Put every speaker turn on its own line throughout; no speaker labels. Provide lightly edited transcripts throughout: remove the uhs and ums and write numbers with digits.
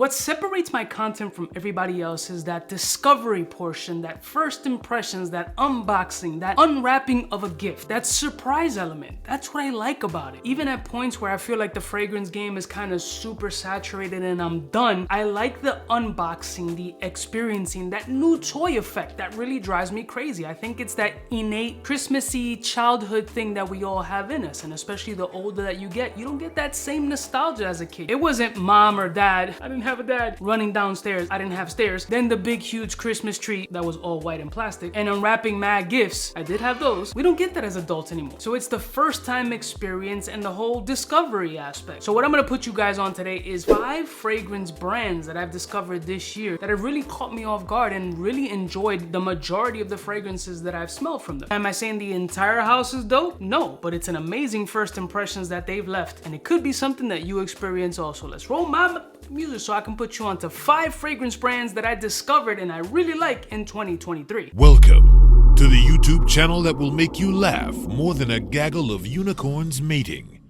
What separates my content from everybody else is that discovery portion, that first impressions, that unboxing, that unwrapping of a gift, that surprise element. That's what I like about it. Even at points where I feel like the fragrance game is kind of super saturated and I'm done, I like the unboxing, the experiencing, that new toy effect that really drives me crazy. I think it's that innate Christmassy childhood thing that we all have in us, and especially the older that you get, you don't get that same nostalgia as a kid. It wasn't mom or dad, I didn't have a dad, running downstairs, I didn't have stairs, then the big huge Christmas tree that was all white and plastic, and unwrapping mad gifts. I did have those. We don't get that as adults anymore. So it's the first time experience and the whole discovery aspect. So what I'm gonna put you guys on today is 5 fragrance brands that I've discovered this year that have really caught me off guard and really enjoyed the majority of the fragrances that I've smelled from them. Am I saying the entire house is dope? No, but it's an amazing first impressions that they've left, and it could be something that you experience also. Let's roll my music so I can put you onto 5 fragrance brands that I discovered and I really like in 2023.
Welcome to the YouTube channel that will make you laugh more than a gaggle of unicorns mating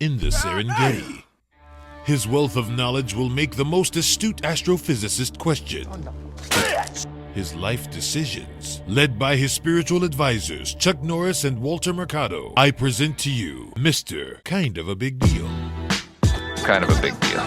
in the Serengeti. His wealth of knowledge will make the most astute astrophysicist question his life decisions. Led by his spiritual advisors, Chuck Norris and Walter Mercado, I present to you Mr. Kind of a Big Deal.
Kind of a big deal.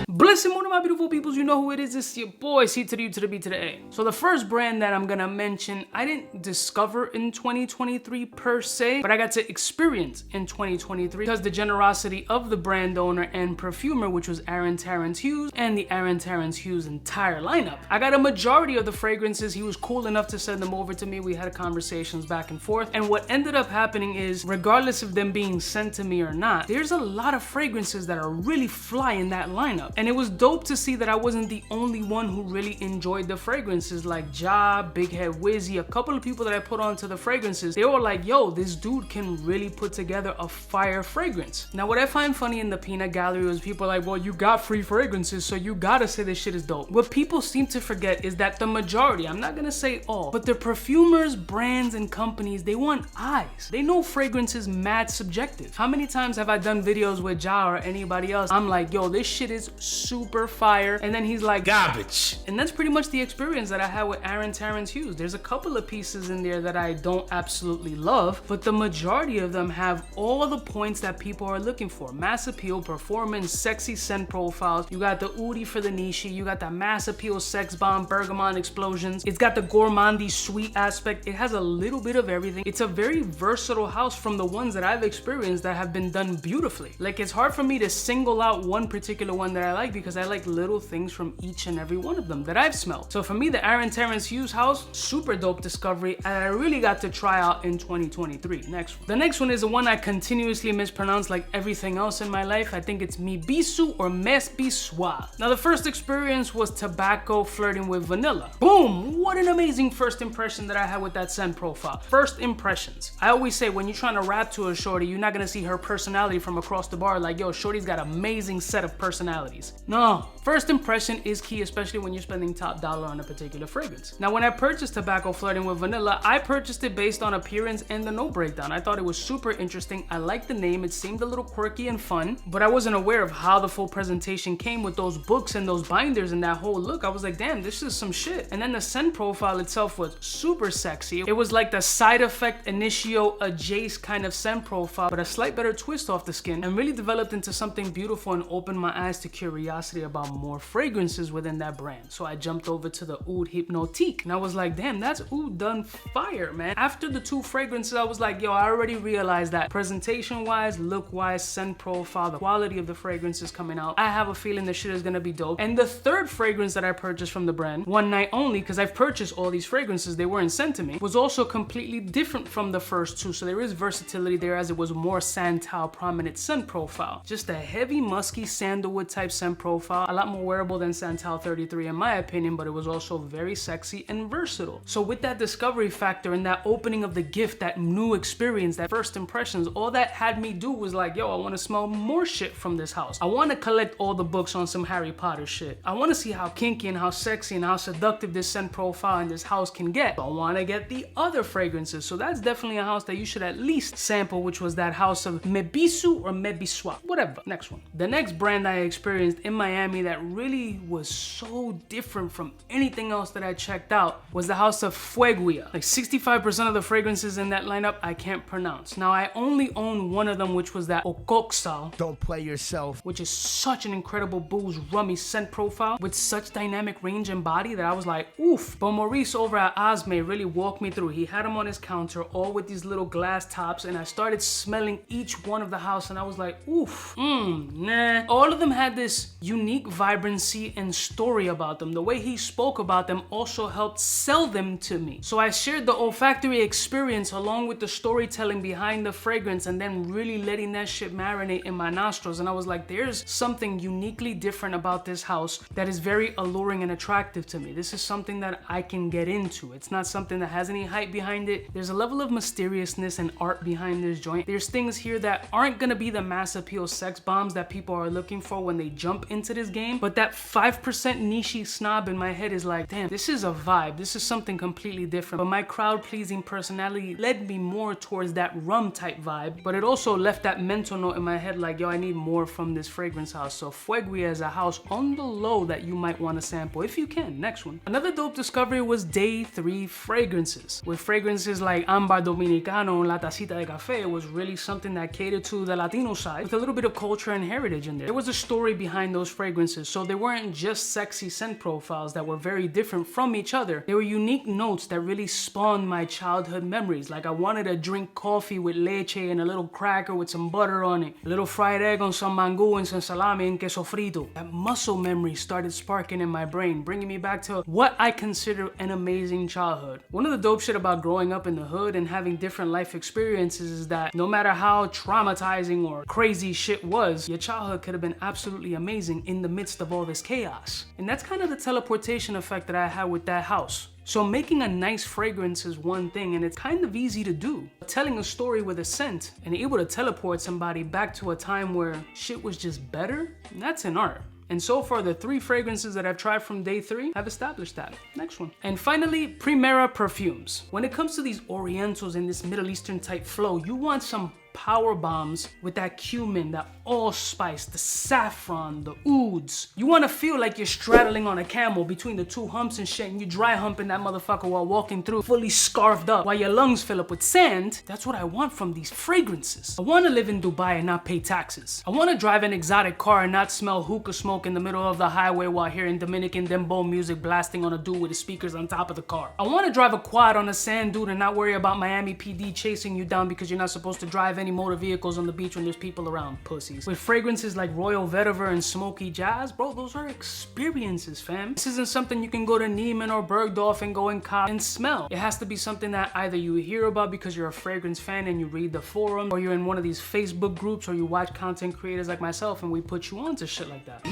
Blessed morning, my beautiful peoples. You know who it is. It's your boy, C to the U to the B to the A. So the first brand that I'm gonna mention, I didn't discover in 2023 per se, but I got to experience in 2023 because the generosity of the brand owner and perfumer, which was Terrence Hughes, and the Terrence Hughes entire lineup. I got a majority of the fragrances. He was cool enough to send them over to me. We had conversations back and forth. And what ended up happening is, regardless of them being sent to me or not, there's a lot of fragrances that are really fly in that lineup. And it was dope to see that I wasn't the only one who really enjoyed the fragrances, like Ja, Big Head Wizzy, a couple of people that I put onto the fragrances. They were like, yo, this dude can really put together a fire fragrance. Now, what I find funny in the peanut gallery is people are like, well, you got free fragrances, so you gotta say this shit is dope. What people seem to forget is that the majority, I'm not gonna say all, but the perfumers, brands, and companies, they want eyes. They know fragrance is mad subjective. How many times have I done videos with Ja or anybody else? I'm like, yo, this shit is super fire, and then he's like, garbage. And that's pretty much the experience that I had with Terrence Hughes. There's a couple of pieces in there that I don't absolutely love, but the majority of them have all the points that people are looking for. Mass appeal, performance, sexy scent profiles. You got the Oudi for the niche, you got that mass appeal sex bomb, bergamot explosions. It's got the gourmandy sweet aspect. It has a little bit of everything. It's a very versatile house from the ones that I've experienced that have been done beautifully. Like, it's hard for me to single out one particular one that I like because I like little things from each and every one of them that I've smelled. So for me, the Terrence Hughes house, super dope discovery, and I really got to try out in 2023. Next one. The next one is the one I continuously mispronounce like everything else in my life. I think it's BISOUS or BISOUS. Now, the first experience was tobacco flirting with vanilla. Boom! What an amazing first impression that I had with that scent profile. First impressions. I always say when you're trying to rap to a shorty, you're not gonna see her personality from across the bar like, yo, shorty's got an amazing set of personalities. No. First impression is key, especially when you're spending top dollar on a particular fragrance. Now, when I purchased Tobacco Flirting with Vanilla, I purchased it based on appearance and the note breakdown. I thought it was super interesting. I liked the name. It seemed a little quirky and fun, but I wasn't aware of how the full presentation came with those books and those binders and that whole look. I was like, damn, this is some shit. And then the scent profile itself was super sexy. It was like the side effect Initio Jace kind of scent profile, but a slight better twist off the skin, and really developed into something beautiful and opened my eyes to curiosity about more fragrances within that brand. So I jumped over to the Oud HYPNOTIQUE, and I was like, damn, that's Oud done fire, man. After the 2 fragrances, I was like, yo, I already realized that presentation wise, look wise, scent profile, the quality of the fragrances coming out, I have a feeling this shit is gonna be dope. And the third fragrance that I purchased from the brand, one night only, because I've purchased all these fragrances, they weren't sent to me, was also completely different from the first 2. So there is versatility there, as it was more Santal prominent scent profile. Just a heavy musky sandalwood type scent profile, a lot more wearable than Santal 33 in my opinion, but it was also very sexy and versatile. So with that discovery factor and that opening of the gift, that new experience, that first impressions, all that had me do was like, yo, I want to smell more shit from this house. I want to collect all the books on some Harry Potter shit. I want to see how kinky and how sexy and how seductive this scent profile in this house can get. I want to get the other fragrances. So that's definitely a house that you should at least sample, which was that house of BISOUS or BISOUS, whatever. Next one. The next brand I experienced within Miami that really was so different from anything else that I checked out was the house of Fueguia. Like 65% of the fragrances in that lineup I can't pronounce. Now I only own one of them, which was that Ocoxal.
Don't play yourself.
Which is such an incredible booze rummy scent profile with such dynamic range and body that I was like, oof. But Maurice over at Osme really walked me through. He had them on his counter, all with these little glass tops, and I started smelling each one of the house and I was like, oof, nah. All of them had this unique vibrancy and story about them. The way he spoke about them also helped sell them to me. So I shared the olfactory experience along with the storytelling behind the fragrance and then really letting that shit marinate in my nostrils. And I was like, there's something uniquely different about this house that is very alluring and attractive to me. This is something that I can get into. It's not something that has any hype behind it. There's a level of mysteriousness and art behind this joint. There's things here that aren't gonna be the mass appeal sex bombs that people are looking for when they jump into this game, but that 5% niche snob in my head is like, damn, this is a vibe. This is something completely different. But my crowd-pleasing personality led me more towards that rum type vibe, but it also left that mental note in my head like, yo, I need more from this fragrance house. So Fueguia is a house on the low that you might want to sample if you can. Next one. Another dope discovery was day 3 fragrances. With fragrances like Ambar Dominicano and La Tacita de Café, it was really something that catered to the Latino side with a little bit of culture and heritage in there. There was a story behind those fragrances, so they weren't just sexy scent profiles that were very different from each other. They were unique notes that really spawned my childhood memories. Like I wanted to drink coffee with leche and a little cracker with some butter on it, a little fried egg on some mango and some salami and queso frito. That muscle memory started sparking in my brain, bringing me back to what I consider an amazing childhood. One of the dope shit about growing up in the hood and having different life experiences is that no matter how traumatizing or crazy shit was, your childhood could have been absolutely amazing in the midst of all this chaos. And that's kind of the teleportation effect that I had with that house. So making a nice fragrance is one thing, and it's kind of easy to do. Telling a story with a scent and able to teleport somebody back to a time where shit was just better, that's an art. And so far, the 3 fragrances that I've tried from day 3 have established that. Next one. And finally, Primera perfumes. When it comes to these Orientals and this Middle Eastern type flow, you want some power bombs with that cumin, that allspice, the saffron, the ouds. You want to feel like you're straddling on a camel between the 2 humps and shit, and you dry humping that motherfucker while walking through, fully scarfed up, while your lungs fill up with sand. That's what I want from these fragrances. I want to live in Dubai and not pay taxes. I want to drive an exotic car and not smell hookah smoke in the middle of the highway while hearing Dominican dembow music blasting on a dude with his speakers on top of the car. I want to drive a quad on a sand dune and not worry about Miami PD chasing you down because you're not supposed to drive any motor vehicles on the beach when there's people around, pussies. With fragrances like Royal Vetiver and Smoky Jazz, bro, those are experiences, fam. This isn't something you can go to Neiman or Bergdorf and go and cop and smell. It has to be something that either you hear about because you're a fragrance fan and you read the forum, or you're in one of these Facebook groups, or you watch content creators like myself and we put you on to shit like that.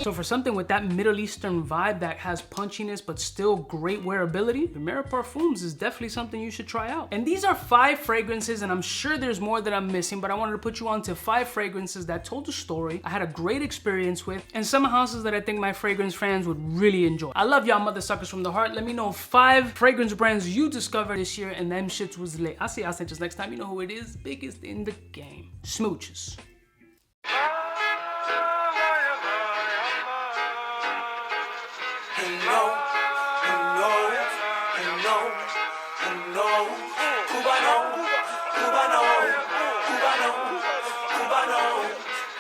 So for something with that Middle Eastern vibe that has punchiness but still great wearability, Primera Parfums is definitely something you should try out. And these are 5 fragrances, and I'm sure there's more that I'm missing, but I wanted to put you on to 5 fragrances that told a story, I had a great experience with, and some houses that I think my fragrance fans would really enjoy. I love y'all mother suckers from the heart. Let me know 5 fragrance brands you discovered this year, and them shits was lit. I'll see y'all just next time. You know who it is, biggest in the game. Smooches.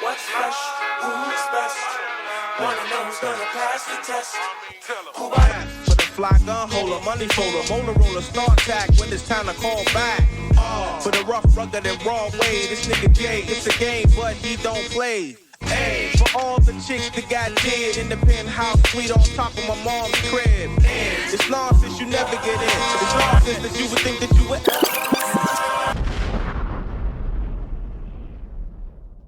What's fresh? Who's best? Wanna know who's gonna pass the test?
For the fly gun holder, money folder, Motorola start tag when it's time to call back. For the rough, rugged, and raw way, this nigga Jay, it's a game, but he don't play. Hey, for all the chicks that got dead in the penthouse suite on top of my mom's crib. It's nonsense you never get in. It's nonsense that you would think that you would.